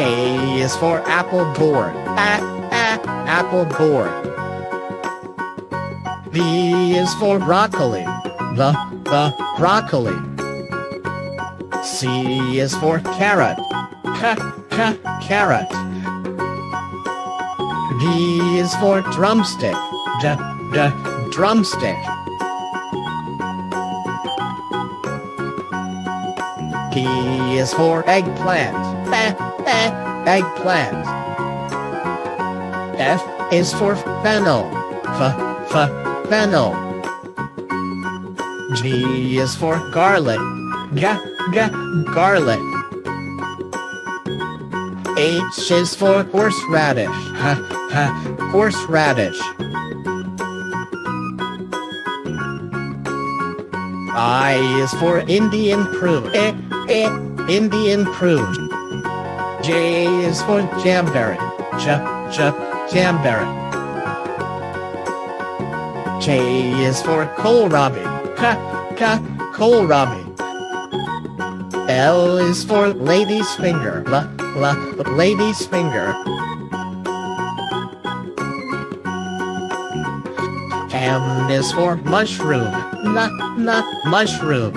A is for apple board. Apple board. B is for broccoli. The broccoli. C is for carrot. Carrot. D is for drumstick. Drumstick. E is for eggplant. Eggplant. F is for fennel. Fennel. G is for garlic. Garlic. H is for horseradish. Horseradish. I is for Indian prune. Indian prune. J is for jamberry. Jamberry. K is for kohlrabi. Kohlrabi. L is for lady's finger. Lady's finger. M is for mushroom. Mushroom.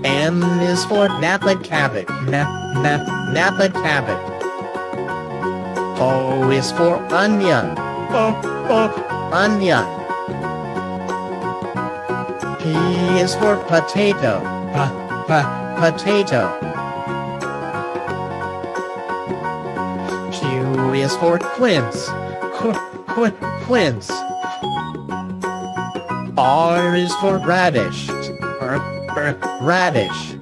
N is for napa cabbage. Napa cabbage. O is for onion. Onion. P is for potato. Potato. Q is for quince. Quince. R is for radish. Radish.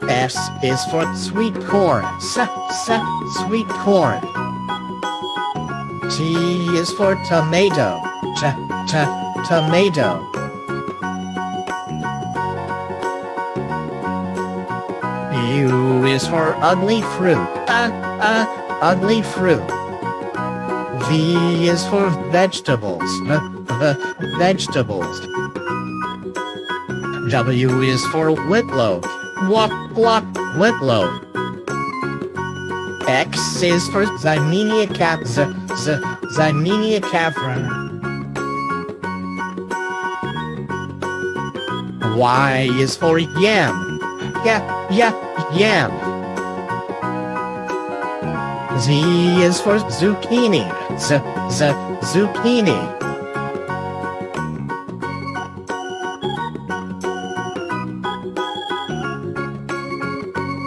S is for sweet corn. Sweet corn. T is for tomato. Tomato. U is for ugly fruit. Ugly fruit. V is for vegetables. Vegetables. W is for whitlow. Whitlow. X is for Ximenia cavra. Y is for yam. Yam. Z is for zucchini. Zucchini.